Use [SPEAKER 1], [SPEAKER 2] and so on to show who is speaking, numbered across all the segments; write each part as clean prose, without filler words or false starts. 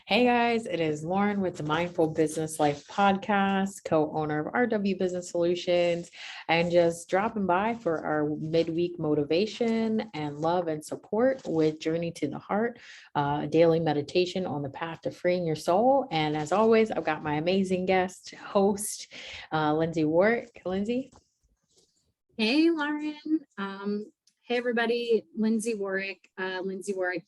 [SPEAKER 1] Hey guys, it is Lauren with the Mindful Business Life podcast, co-owner of RW Business Solutions, and just dropping by for our midweek motivation and love and support with Journey to the Heart, daily meditation on the path to freeing your soul. And as always, I've got my amazing guest host, Lindsay Warwick. Lindsay.
[SPEAKER 2] Hey, Lauren. Hey, everybody. Lindsay Warwick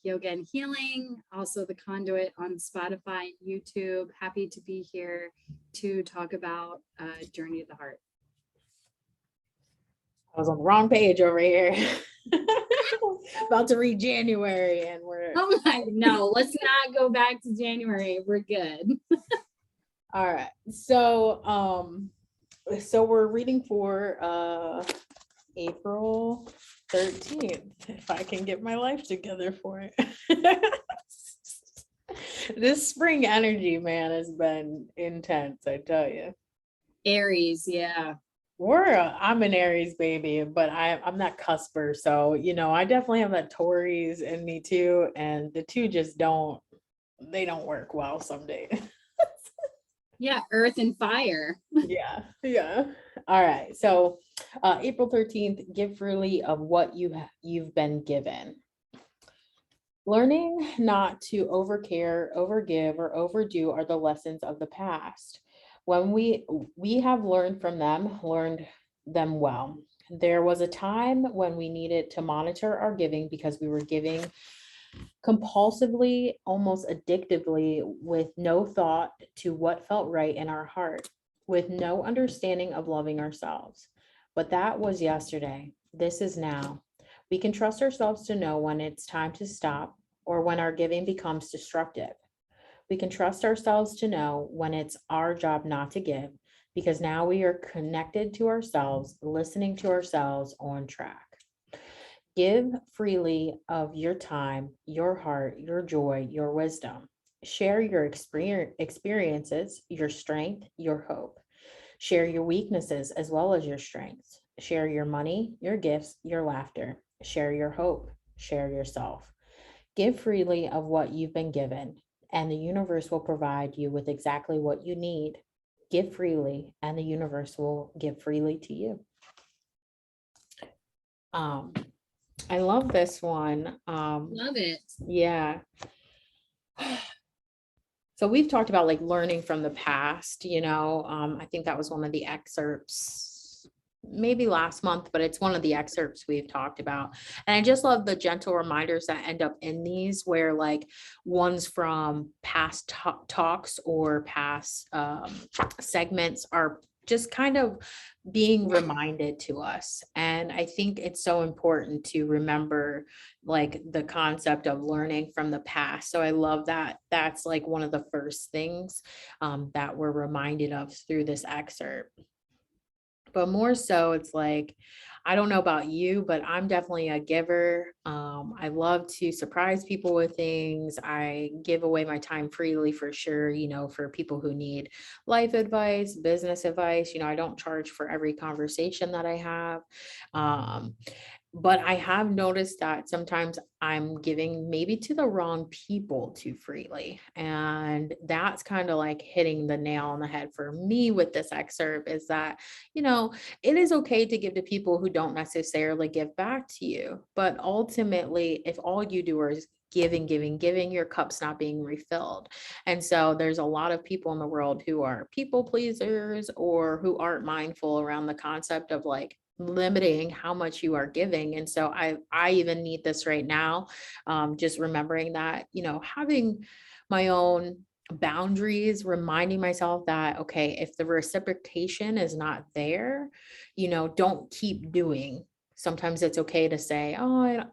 [SPEAKER 2] Yoga and Healing, also the conduit on Spotify and YouTube. Happy to be here to talk about Journey to the Heart.
[SPEAKER 1] I was on the wrong page over here. About to read January and
[SPEAKER 2] no, let's not go back to January. We're good.
[SPEAKER 1] All right. So we're reading for April 13th, if I can get my life together for it. This spring energy, man, has been intense, I tell you.
[SPEAKER 2] Aries, yeah.
[SPEAKER 1] I'm an Aries baby, but I'm that cusper. So, I definitely have that Taurus in me too. And the two just don't work well some days.
[SPEAKER 2] Yeah, earth and fire.
[SPEAKER 1] Yeah. All right. So April 13th, give freely of what you've been given. Learning not to overcare, overgive, or overdo are the lessons of the past. When we have learned them well. There was a time when we needed to monitor our giving because we were giving compulsively, almost addictively, with no thought to what felt right in our heart, with no understanding of loving ourselves. But that was yesterday. This is now. We can trust ourselves to know when it's time to stop or when our giving becomes destructive. We can trust ourselves to know when it's our job not to give, because now we are connected to ourselves, listening to ourselves, on track. Give freely of your time, your heart, your joy, your wisdom. Share your experiences, your strength, your hope. Share your weaknesses as well as your strengths. Share your money, your gifts, your laughter. Share your hope. Share yourself. Give freely of what you've been given, and the universe will provide you with exactly what you need. Give freely, and the universe will give freely to you. I love this one.
[SPEAKER 2] Love it.
[SPEAKER 1] Yeah. So we've talked about like learning from the past, I think that was one of the excerpts, maybe last month, but it's one of the excerpts we've talked about. And I just love the gentle reminders that end up in these, where like ones from past talks or past segments are just kind of being reminded to us. And I think it's so important to remember like the concept of learning from the past. So I love that. That's like one of the first things that we're reminded of through this excerpt. But more so, it's like, I don't know about you, but I'm definitely a giver. I love to surprise people with things. I give away my time freely for sure, for people who need life advice, business advice. I don't charge for every conversation that I have. But I have noticed that sometimes I'm giving maybe to the wrong people too freely. And that's kind of like hitting the nail on the head for me with this excerpt, is that, it is okay to give to people who don't necessarily give back to you. But ultimately, if all you do is giving, your cup's not being refilled. And so there's a lot of people in the world who are people pleasers or who aren't mindful around the concept of like limiting how much you are giving. And so I even need this right now. Just remembering that, having my own boundaries, reminding myself that, okay, if the reciprocation is not there, don't keep doing. Sometimes it's okay to say, oh,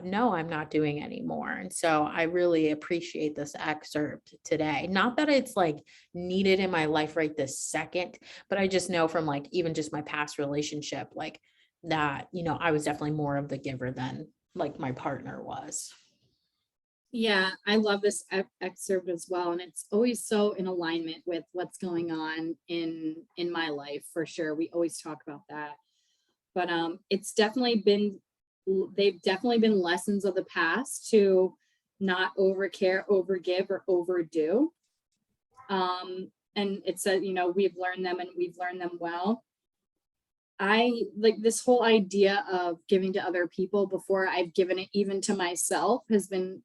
[SPEAKER 1] no, I'm not doing anymore. And so I really appreciate this excerpt today. Not that it's like needed in my life right this second, but I just know from like even just my past relationship, like that, I was definitely more of the giver than like my partner was.
[SPEAKER 2] Yeah, I love this excerpt as well, and it's always so in alignment with what's going on in my life for sure. We always talk about that, but they've definitely been lessons of the past to not overcare, overgive, or overdo. And it said, we've learned them and we've learned them well. I like this whole idea of giving to other people before I've given it even to myself has been,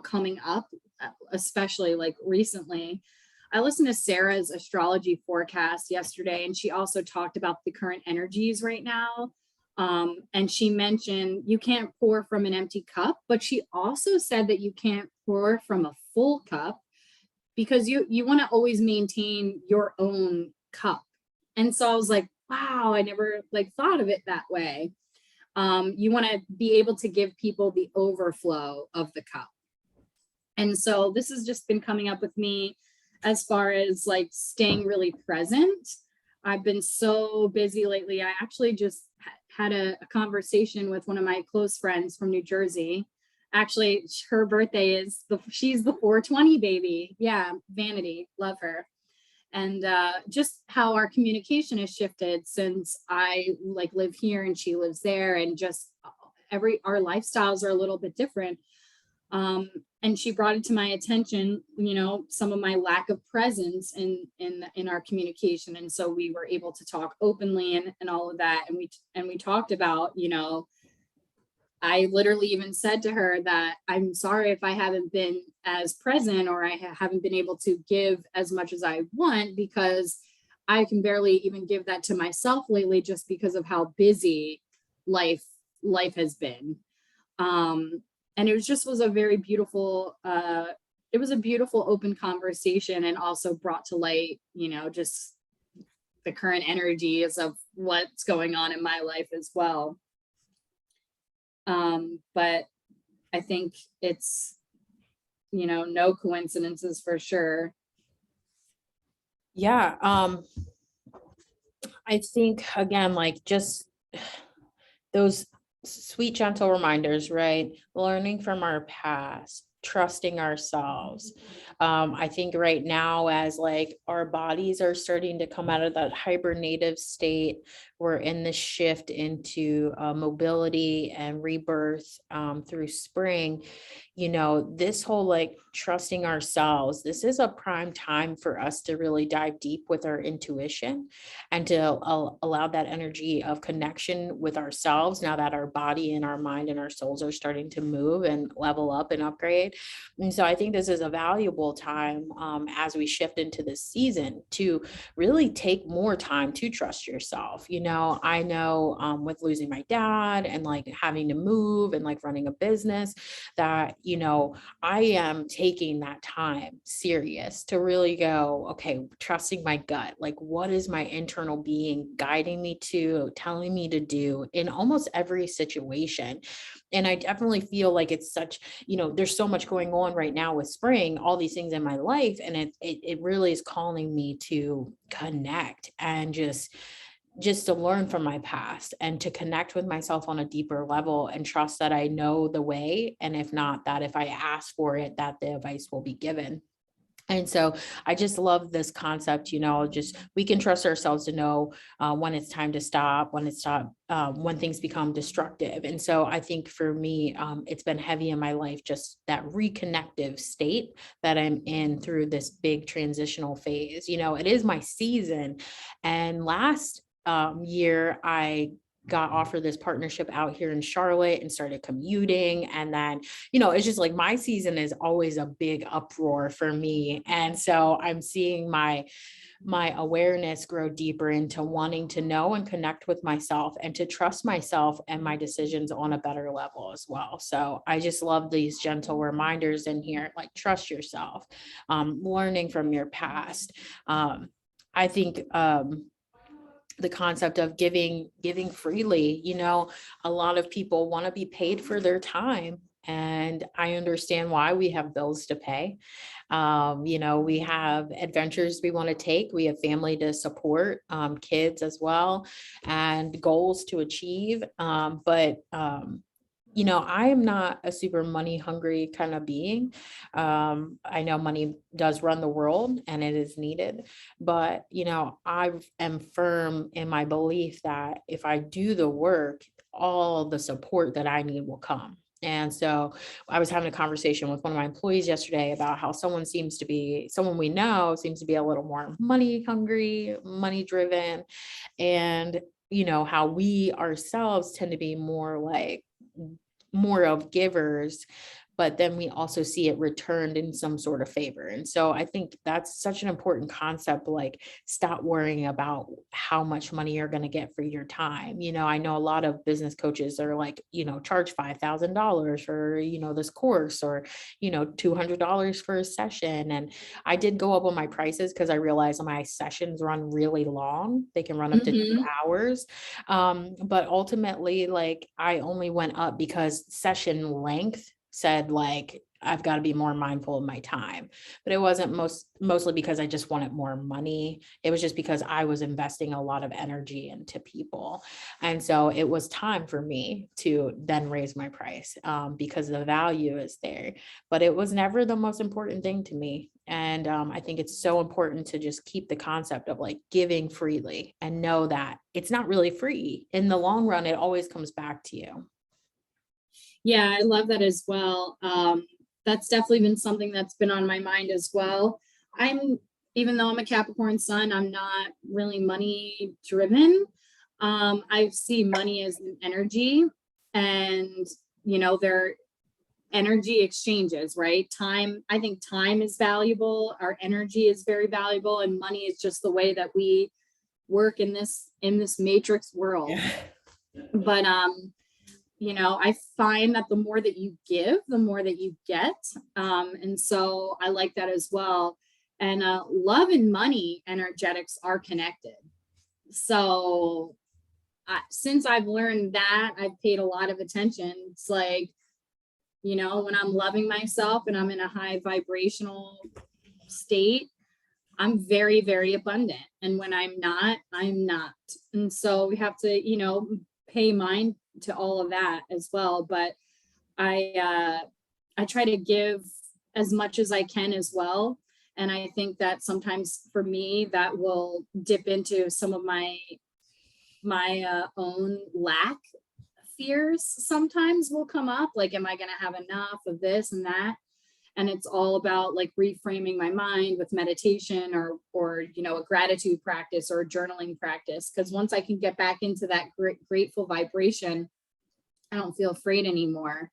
[SPEAKER 2] coming up, especially like recently. I listened to Sarah's astrology forecast yesterday, and she also talked about the current energies right now. And she mentioned you can't pour from an empty cup, but she also said that you can't pour from a full cup because you want to always maintain your own cup. And so I was like, wow, I never like thought of it that way. You want to be able to give people the overflow of the cup. And so this has just been coming up with me as far as like staying really present. I've been so busy lately. I actually just had a conversation with one of my close friends from New Jersey. Actually, her birthday is she's the 420 baby. Yeah, Vanity, love her. And just how our communication has shifted since I like live here and she lives there, and just our lifestyles are a little bit different. And she brought it to my attention, some of my lack of presence in our communication. And so we were able to talk openly and all of that. And we talked about, I literally even said to her that I'm sorry if I haven't been as present, or I haven't been able to give as much as I want, because I can barely even give that to myself lately, just because of how busy life has been. And it was a very beautiful, it was a beautiful open conversation, and also brought to light, just the current energies of what's going on in my life as well. But I think it's, no coincidences for sure.
[SPEAKER 1] Yeah. I think again, like just those sweet, gentle reminders, right? Learning from our past, trusting ourselves. I think right now, as like our bodies are starting to come out of that hibernative state, we're in the shift into mobility and rebirth through spring. This whole like trusting ourselves, this is a prime time for us to really dive deep with our intuition and to allow that energy of connection with ourselves, now that our body and our mind and our souls are starting to move and level up and upgrade. And so I think this is a valuable time as we shift into this season to really take more time to trust yourself. I know with losing my dad and like having to move and like running a business, that I am taking that time serious to really go, okay, trusting my gut. Like, what is my internal being guiding me to, telling me to do in almost every situation? And I definitely feel like it's such, there's so much going on right now with spring, all these things in my life. And it really is calling me to connect and just to learn from my past and to connect with myself on a deeper level and trust that I know the way. And if not, that if I ask for it, that the advice will be given. And so I just love this concept, just we can trust ourselves to know when it's time to stop, when things become destructive. And so I think for me, it's been heavy in my life, just that reconnective state that I'm in through this big transitional phase. It is my season. And last year, I got offered this partnership out here in Charlotte and started commuting. And then, it's just like my season is always a big uproar for me. And so I'm seeing my awareness grow deeper into wanting to know and connect with myself and to trust myself and my decisions on a better level as well. So I just love these gentle reminders in here, like trust yourself, learning from your past. I think, the concept of giving freely. A lot of people want to be paid for their time, and I understand why. We have bills to pay. We have adventures we want to take, we have family to support, kids as well, and goals to achieve. But I am not a super money hungry kind of being. I know money does run the world and it is needed, but I am firm in my belief that if I do the work, all the support that I need will come. And so I was having a conversation with one of my employees yesterday about how someone we know seems to be a little more money hungry, money driven. And, how we ourselves tend to be more of givers, but then we also see it returned in some sort of favor. And so I think that's such an important concept, like stop worrying about how much money you're going to get for your time. I know a lot of business coaches are like, charge $5,000 for, this course, or, $200 for a session. And I did go up on my prices because I realized my sessions run really long. They can run up to 2 hours. But ultimately, like, I only went up because session length said, like, I've got to be more mindful of my time. But it wasn't mostly because I just wanted more money. It was just because I was investing a lot of energy into people. And so it was time for me to then raise my price, because the value is there. But it was never the most important thing to me. And I think it's so important to just keep the concept of like giving freely and know that it's not really free. In the long run, it always comes back to you.
[SPEAKER 2] Yeah, I love that as well. That's definitely been something that's been on my mind as well. Even though I'm a Capricorn sun, I'm not really money driven. I see money as an energy, and they're energy exchanges, right? I think time is valuable. Our energy is very valuable, and money is just the way that we work in this matrix world. But I find that the more that you give, the more that you get. And so I like that as well. And love and money energetics are connected. So since I've learned that, I've paid a lot of attention. It's like, when I'm loving myself and I'm in a high vibrational state, I'm very, very abundant. And when I'm not, I'm not. And so we have to, pay mind to all of that as well. But I try to give as much as I can as well. And I think that sometimes for me, that will dip into some of my own lack fears sometimes will come up. Like, am I going to have enough of this and that? And it's all about like reframing my mind with meditation or a gratitude practice or a journaling practice. Because once I can get back into that grateful vibration, I don't feel afraid anymore,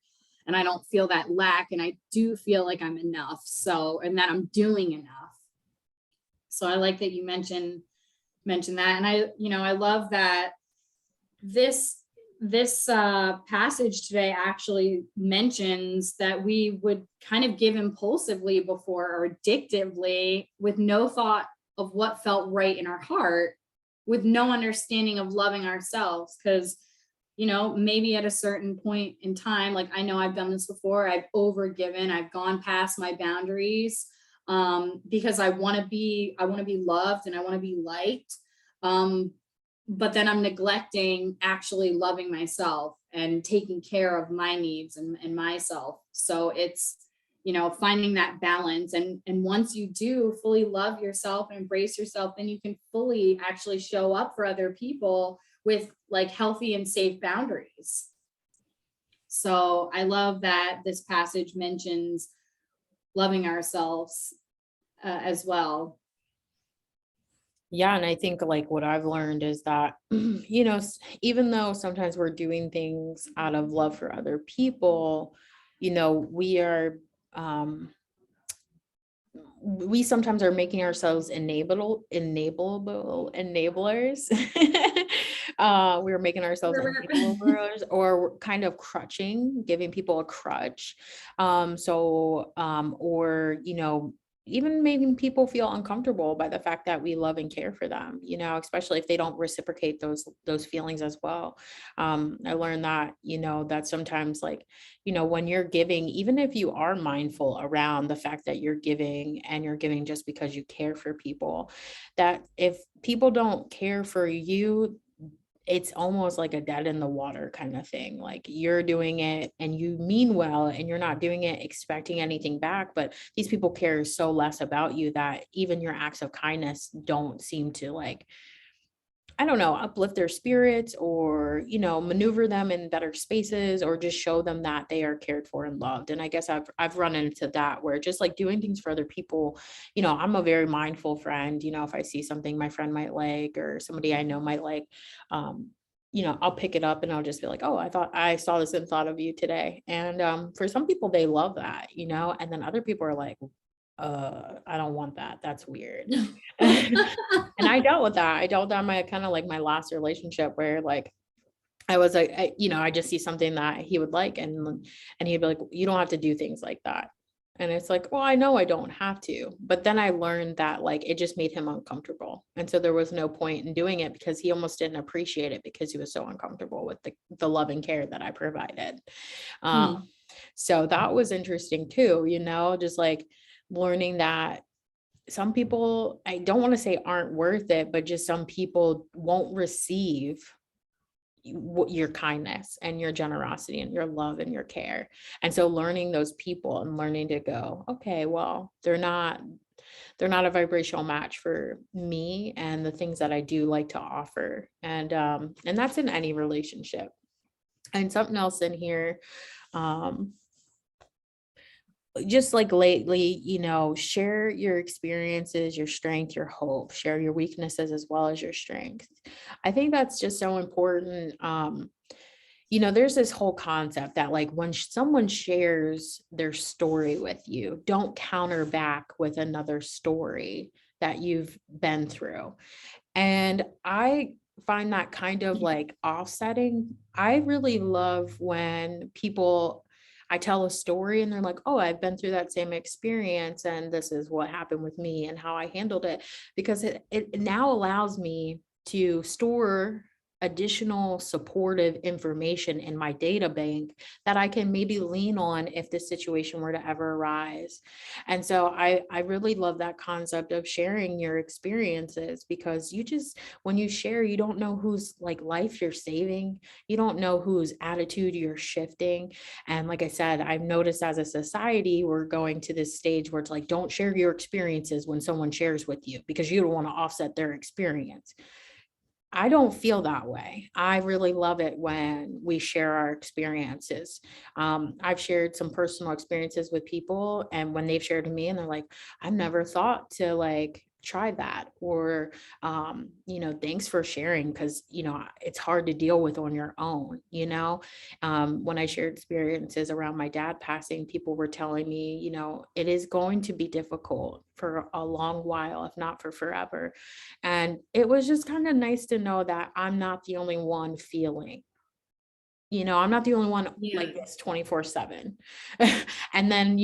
[SPEAKER 2] and I don't feel that lack, and I do feel like I'm enough. So, and that I'm doing enough. So I like that you mentioned that. And I love that this passage today actually mentions that we would kind of give impulsively before or addictively with no thought of what felt right in our heart, with no understanding of loving ourselves. Because maybe at a certain point in time, like I know I've done this before, I've overgiven, I've gone past my boundaries, because I want to be loved and I want to be liked. But then I'm neglecting actually loving myself and taking care of my needs and myself. So it's, finding that balance. And once you do fully love yourself and embrace yourself, then you can fully actually show up for other people with like healthy and safe boundaries. So I love that this passage mentions loving ourselves as well.
[SPEAKER 1] Yeah. And I think like what I've learned is that, even though sometimes we're doing things out of love for other people, we are, we sometimes are making ourselves enablers. We're making ourselves enablers, or we're kind of crutching, giving people a crutch. Or, even making people feel uncomfortable by the fact that we love and care for them, especially if they don't reciprocate those feelings as well. I learned that, that sometimes like, when you're giving, even if you are mindful around the fact that you're giving and you're giving just because you care for people, that if people don't care for you, it's almost like a dead in the water kind of thing. Like you're doing it and you mean well, and you're not doing it expecting anything back, but these people care so less about you that even your acts of kindness don't seem to like I don't know, uplift their spirits or, maneuver them in better spaces or just show them that they are cared for and loved. And I guess I've run into that where just like doing things for other people, I'm a very mindful friend. If I see something my friend might like or somebody I know might like, um, I'll pick it up and I'll just be like, oh, I thought I saw this and thought of you today. And for some people, they love that, and then other people are like, I don't want that. That's weird. And I dealt with that. I dealt with that in my kind of like my last relationship where like I was like, I just see something that he would like and he'd be like, you don't have to do things like that. And it's like, well, I know I don't have to. But then I learned that like it just made him uncomfortable. And so there was no point in doing it because he almost didn't appreciate it because he was so uncomfortable with the love and care that I provided.
[SPEAKER 2] Hmm.
[SPEAKER 1] So that was interesting too, just like learning that some people, I don't want to say aren't worth it, but just some people won't receive your kindness and your generosity and your love and your care. And so learning those people and learning to go, okay, well, they're not a vibrational match for me and the things that I do like to offer. And that's in any relationship. And something else in here, um, just like lately, share your experiences, your strength, your hope, share your weaknesses as well as your strength. I think that's just so important. There's this whole concept that like when someone shares their story with you, don't counter back with another story that you've been through. And I find that kind of like offsetting. I really love when I tell a story and they're like, oh, I've been through that same experience and this is what happened with me and how I handled it, because it now allows me to store additional supportive information in my data bank that I can maybe lean on if this situation were to ever arise. And so I really love that concept of sharing your experiences, because when you share, you don't know whose like life you're saving. You don't know whose attitude you're shifting. And like I said, I've noticed as a society, we're going to this stage where it's like, don't share your experiences when someone shares with you because you don't want to offset their experience. I don't feel that way. I really love it when we share our experiences. I've shared some personal experiences with people, and when they've shared to me, and they're like, "I've never thought to like try that," or thanks for sharing, because it's hard to deal with on your own. When I shared experiences around my dad passing, people were telling me, it is going to be difficult for a long while, if not for forever. And it was just kind of nice to know that I'm not the only one feeling. I'm not the only one
[SPEAKER 2] Yeah.
[SPEAKER 1] like this 24/7. And then,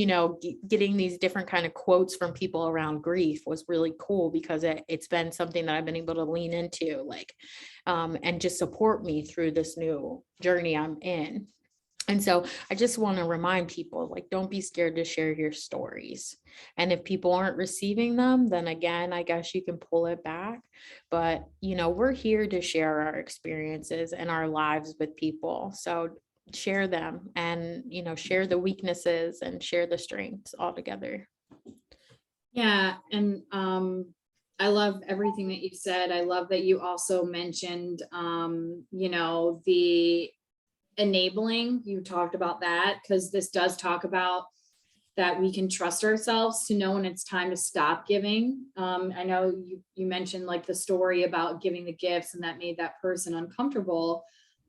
[SPEAKER 1] getting these different kind of quotes from people around grief was really cool, because it's been something that I've been able to lean into, like, and just support me through this new journey I'm in. And so I just want to remind people, like, don't be scared to share your stories. And if people aren't receiving them, then again, I guess you can pull it back. But, we're here to share our experiences and our lives with people. So share them and, share the weaknesses and share the strengths all together.
[SPEAKER 2] Yeah. And I love everything that you said. I love that you also mentioned the enabling. You talked about that, because this does talk about that we can trust ourselves to know when it's time to stop giving. I know you mentioned like the story about giving the gifts and that made that person uncomfortable.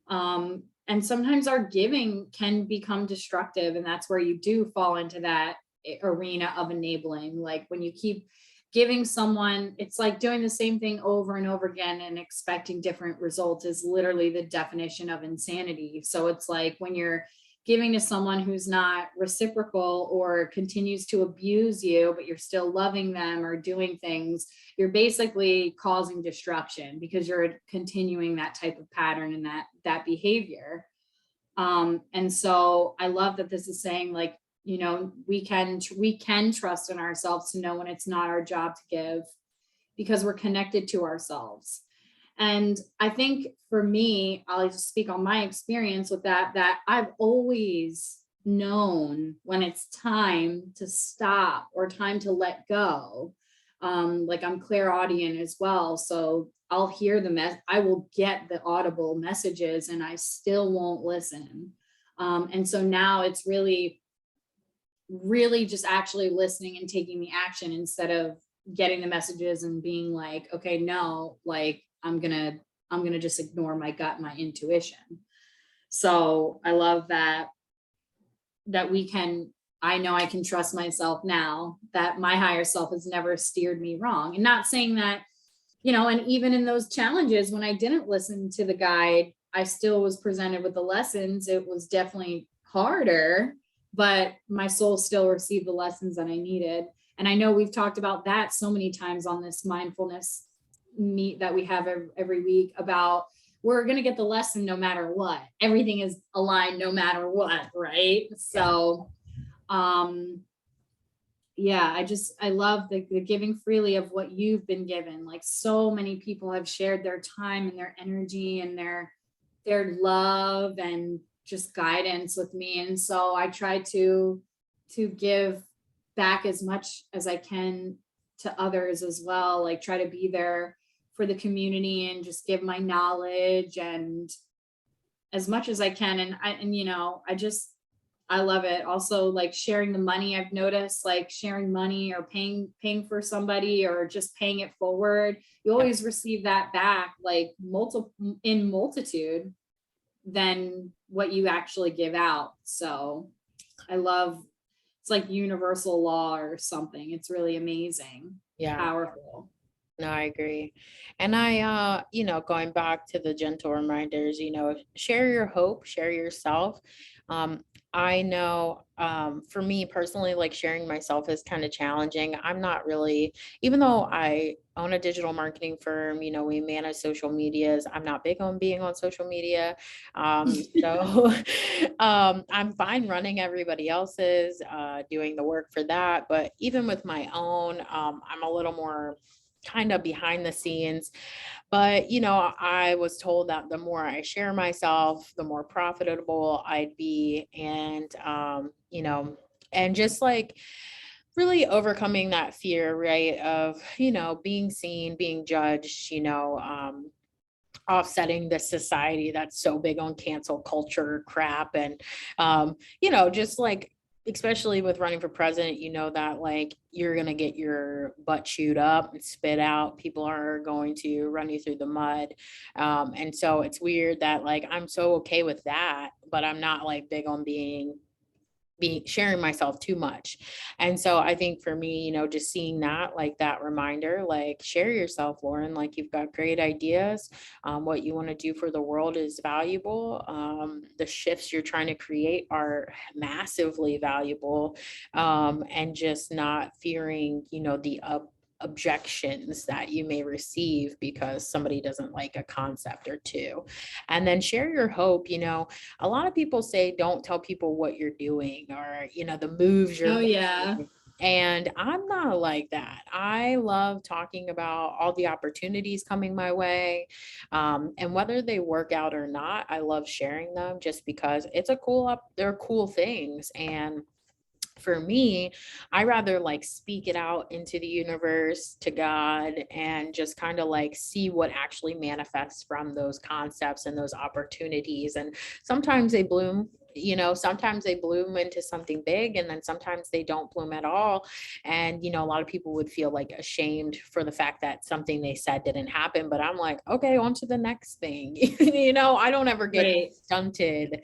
[SPEAKER 2] And sometimes our giving can become destructive, and that's where you do fall into that arena of enabling. Like when you keep giving someone, it's like doing the same thing over and over again and expecting different results is literally the definition of insanity. So it's like when you're giving to someone who's not reciprocal or continues to abuse you, but you're still loving them or doing things, you're basically causing destruction because you're continuing that type of pattern and that behavior. And so I love that this is saying, like, we can trust in ourselves to know when it's not our job to give, because we're connected to ourselves. And I think for me, I'll just speak on my experience with that I've always known when it's time to stop or time to let go. Like I'm clairaudient as well. So I'll hear I will get the audible messages and I still won't listen. And so now it's really, really just actually listening and taking the action instead of getting the messages and being like, okay, no, like I'm gonna just ignore my gut, my intuition. So I love that we can, I know I can trust myself now, that my higher self has never steered me wrong. And not saying that, and even in those challenges when I didn't listen to the guide, I still was presented with the lessons. It was definitely harder, but my soul still received the lessons that I needed. And I know we've talked about that so many times on this mindfulness meet that we have every week about we're going to get the lesson no matter what. Everything is aligned no matter what, right? So yeah, I love the giving freely of what you've been given. Like so many people have shared their time and their energy and their love and just guidance with me. And so I try to give back as much as I can to others as well. Like try to be there for the community and just give my knowledge and as much as I can. And I love it. Also, like sharing the money, I've noticed like sharing money or paying for somebody or just paying it forward. You always receive that back, like multitude than what you actually give out. So I love, it's like universal law or something. It's really amazing.
[SPEAKER 1] Yeah.
[SPEAKER 2] Powerful.
[SPEAKER 1] No, I agree. And going back to the gentle reminders, share your hope, share yourself. I know for me personally, like sharing myself is kind of challenging. I'm not really, even though I own a digital marketing firm, we manage social medias. I'm not big on being on social media. So I'm fine running everybody else's, doing the work for that. But even with my own, I'm a little more kind of behind the scenes. But, I was told that the more I share myself, the more profitable I'd be. And just like really overcoming that fear, right, of, being seen, being judged, offsetting the society that's so big on cancel culture crap. And, just like, especially with running for president, that like you're going to get your butt chewed up and spit out. People are going to run you through the mud. And so it's weird that like I'm so okay with that, but I'm not like big on sharing myself too much. And so I think for me, just seeing that, like that reminder, like share yourself, Lauren, like you've got great ideas. What you want to do for the world is valuable. The shifts you're trying to create are massively valuable. And just not fearing, the objections that you may receive because somebody doesn't like a concept or two. And then share your hope. A lot of people say don't tell people what you're doing or the moves you're making.
[SPEAKER 2] Yeah.
[SPEAKER 1] And I'm not like that. I love talking about all the opportunities coming my way. And whether they work out or not, I love sharing them just because they're cool things. And for me, I rather like speak it out into the universe to God and just kind of like see what actually manifests from those concepts and those opportunities. And sometimes they bloom, sometimes they bloom into something big and then sometimes they don't bloom at all. And, a lot of people would feel like ashamed for the fact that something they said didn't happen. But I'm like, okay, on to the next thing. I don't ever get stunted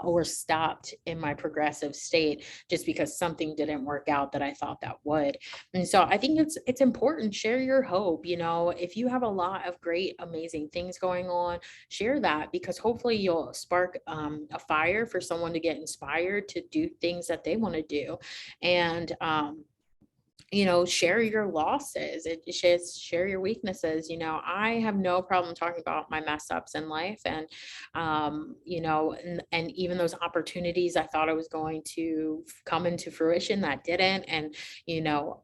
[SPEAKER 1] or stopped in my progressive state just because something didn't work out that I thought that would. And so I think it's important. Share your hope. If you have a lot of great, amazing things going on, share that because hopefully you'll spark a fire for someone to get inspired to do things that they want to do. And share your losses. Share your weaknesses. I have no problem talking about my mess ups in life and and even those opportunities I thought I was going to come into fruition that didn't. And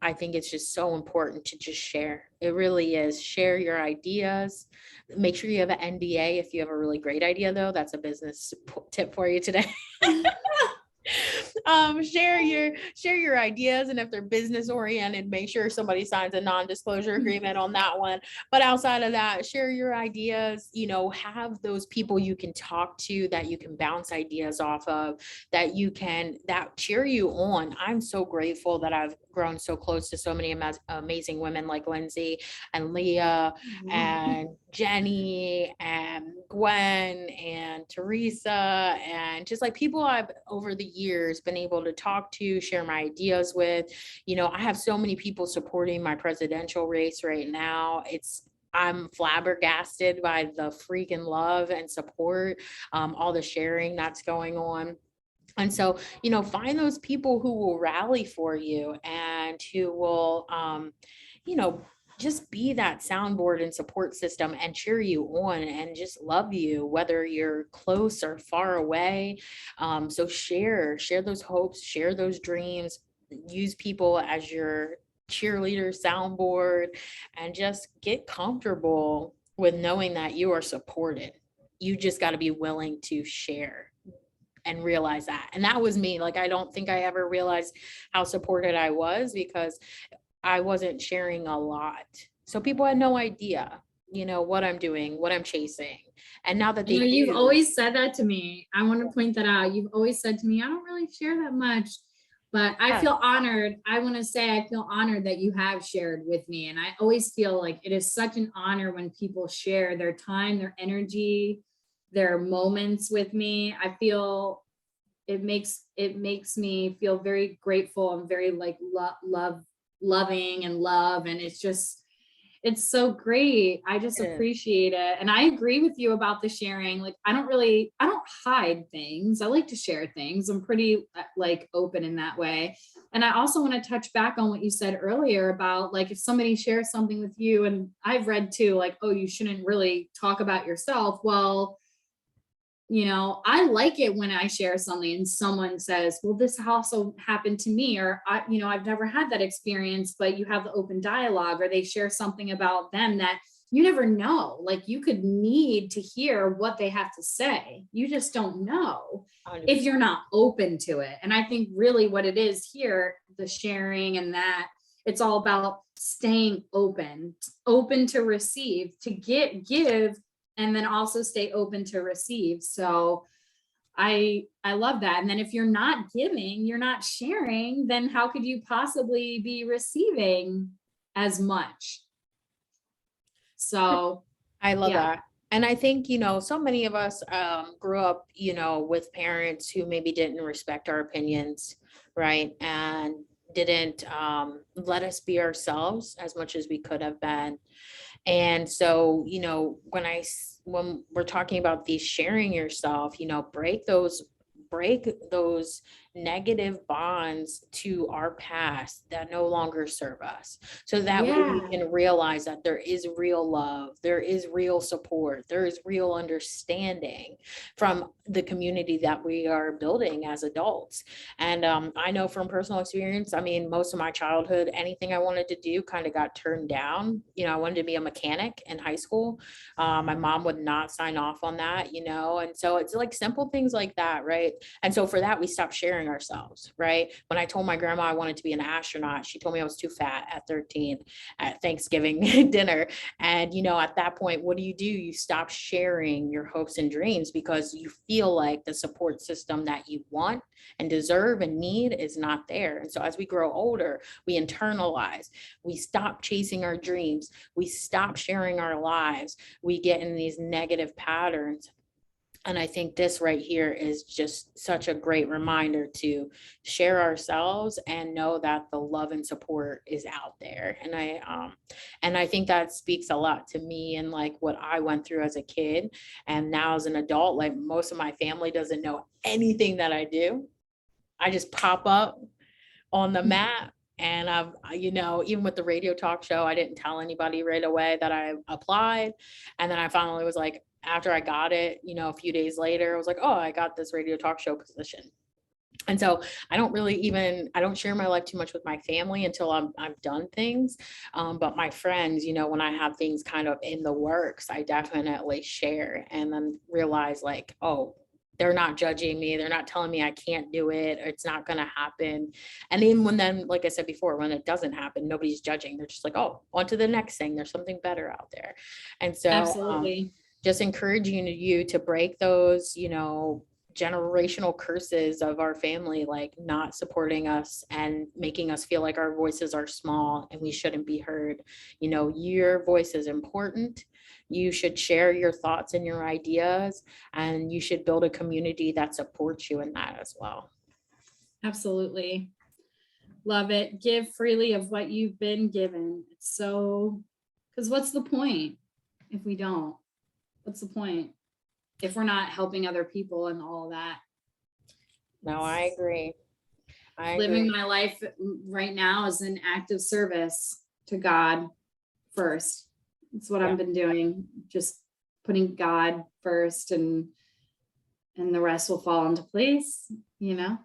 [SPEAKER 1] I think it's just so important to just share. It really is. Share your ideas. Make sure you have an NDA if you have a really great idea, though. That's a business tip for you today. Share your ideas, and if they're business oriented, make sure somebody signs a non-disclosure agreement on that one. But outside of that, share your ideas, have those people you can talk to, that you can bounce ideas off of, that cheer you on. I'm so grateful that I've grown so close to so many amazing women like Lindsay and Leah and Jenny and Gwen and Teresa, and just like people I've over the years been able to talk to, share my ideas with. I have so many people supporting my presidential race right now. I'm flabbergasted by the freaking love and support, all the sharing that's going on. And so, find those people who will rally for you and who will, you know, just be that soundboard and support system and cheer you on and just love you, whether you're close or far away. So share those hopes, share those dreams, use people as your cheerleader soundboard, and just get comfortable with knowing that you are supported. You just got to be willing to share and realize that. And that was me. Like, I don't think I ever realized how supported I was because I wasn't sharing a lot. So people had no idea, what I'm doing, what I'm chasing. And now that they
[SPEAKER 2] You've
[SPEAKER 1] do,
[SPEAKER 2] always said that to me. I want to point that out. You've always said to me, I don't really share that much, but I
[SPEAKER 1] yeah,
[SPEAKER 2] feel honored. I want to say I feel honored that you have shared with me. And I always feel like it is such an honor when people share their time, their energy, their moments with me. I feel it makes me feel very grateful and very like loving and love. And it's so great. I just
[SPEAKER 1] it is.
[SPEAKER 2] appreciate it. And I agree with you about the sharing. Like, I don't hide things. I like to share things. I'm pretty like open in that way. And I also want to touch back on what you said earlier about like, if somebody shares something with you, and I've read too, like, oh, you shouldn't really talk about yourself. Well, I like it when I share something and someone says, well, this also happened to me, or I've never had that experience, but you have the open dialogue, or they share something about them that you never know. Like, you could need to hear what they have to say. You just don't know if you're not open to it. And I think really what it is here, the sharing and that, it's all about staying open to receive, to give, and then also stay open to receive. So I love that. And then if you're not giving, you're not sharing, then how could you possibly be receiving as much? So
[SPEAKER 1] I love
[SPEAKER 2] yeah.
[SPEAKER 1] that. And I think, so many of us grew up, with parents who maybe didn't respect our opinions, right? And didn't let us be ourselves as much as we could have been. And so, when we're talking about these sharing yourself, break those negative bonds to our past that no longer serve us, so that way we
[SPEAKER 2] Yeah.
[SPEAKER 1] can realize that there is real love, there is real support, there is real understanding from the community that we are building as adults. And I know from personal experience, I mean, most of my childhood, anything I wanted to do kind of got turned down. I wanted to be a mechanic in high school. My mom would not sign off on that, and so it's like simple things like that, right? And so for that, we stopped sharing ourselves, right? When I told my grandma I wanted to be an astronaut, she told me I was too fat at 13 at Thanksgiving dinner. And, at that point, what do? You stop sharing your hopes and dreams because you feel like the support system that you want and deserve and need is not there. And so as we grow older, we internalize, we stop chasing our dreams, we stop sharing our lives, we get in these negative patterns. And I think this right here is just such a great reminder to share ourselves and know that the love and support is out there. And I think that speaks a lot to me and like what I went through as a kid. And now as an adult, like most of my family doesn't know anything that I do. I just pop up on the map. And I've, even with the radio talk show, I didn't tell anybody right away that I applied. And then I finally was like, after I got it, a few days later, I was like, oh, I got this radio talk show position. And so I don't share my life too much with my family until I've done things. But my friends, when I have things kind of in the works, I definitely share and then realize like, oh, they're not judging me. They're not telling me I can't do it, or it's not going to happen. And even then, like I said before, when it doesn't happen, nobody's judging. They're just like, oh, on to the next thing. There's something better out there. And so
[SPEAKER 2] Absolutely.
[SPEAKER 1] just encouraging you to break those, generational curses of our family, like not supporting us and making us feel like our voices are small and we shouldn't be heard. Your voice is important. You should share your thoughts and your ideas, and you should build a community that supports you in that as well.
[SPEAKER 2] Absolutely. Love it. Give freely of what you've been given. It's so, because what's the point if we don't? What's the point if we're not helping other people and all of that?
[SPEAKER 1] No, I agree.
[SPEAKER 2] Living my life right now is an act of service to God first. It's what I've been doing, just putting God first, and the rest will fall into place,
[SPEAKER 1] Yeah,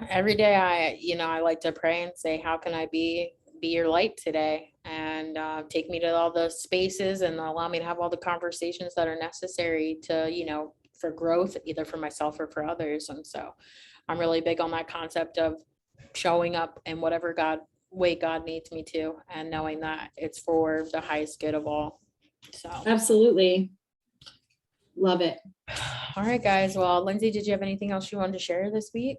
[SPEAKER 1] every day I like to pray and say, how can I be your light today, and take me to all the spaces and allow me to have all the conversations that are necessary to, for growth, either for myself or for others. And so I'm really big on that concept of showing up in whatever way God needs me to, and knowing that it's for the highest good of all. So
[SPEAKER 2] absolutely. Love it.
[SPEAKER 1] All right, guys. Well, Lindsay, did you have anything else you wanted to share this week?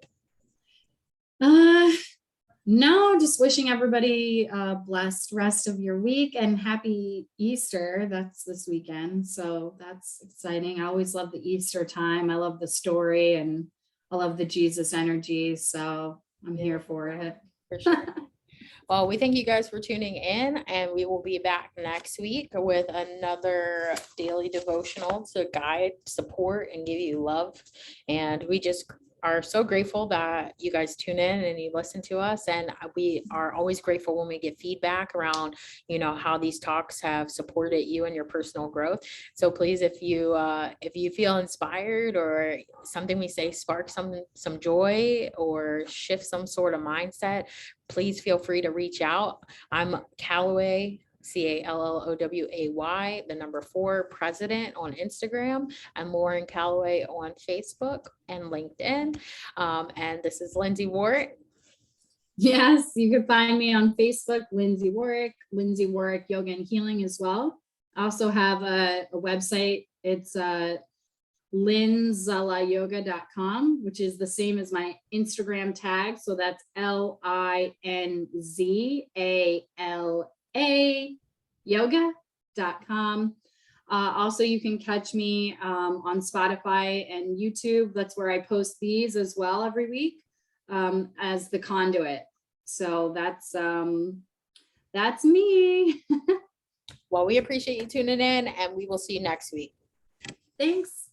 [SPEAKER 2] No, just wishing everybody a blessed rest of your week and happy Easter. That's this weekend, so that's exciting. I always love the Easter time. I love the story, and I love the Jesus energy, so I'm here for it.
[SPEAKER 1] For sure. Well, we thank you guys for tuning in, and we will be back next week with another daily devotional to guide, support, and give you love. And we just are so grateful that you guys tune in and you listen to us. And we are always grateful when we get feedback around, how these talks have supported you and your personal growth. So please, if you feel inspired, or something we say sparks some joy or shift some sort of mindset, please feel free to reach out. I'm Calloway, Calloway, the number 4 president on Instagram, and Lauren Calloway on Facebook and LinkedIn. And this is Lindsay Warwick.
[SPEAKER 2] Yes, you can find me on Facebook, Lindsay Warwick Yoga and Healing as well. I also have a website. It's linzalayoga.com, which is the same as my Instagram tag. So that's LINZALA yoga.com. Also, you can catch me on Spotify and YouTube. That's where I post these as well every week, as the Conduit. So that's me.
[SPEAKER 1] Well, we appreciate you tuning in, and we will see you next week.
[SPEAKER 2] Thanks.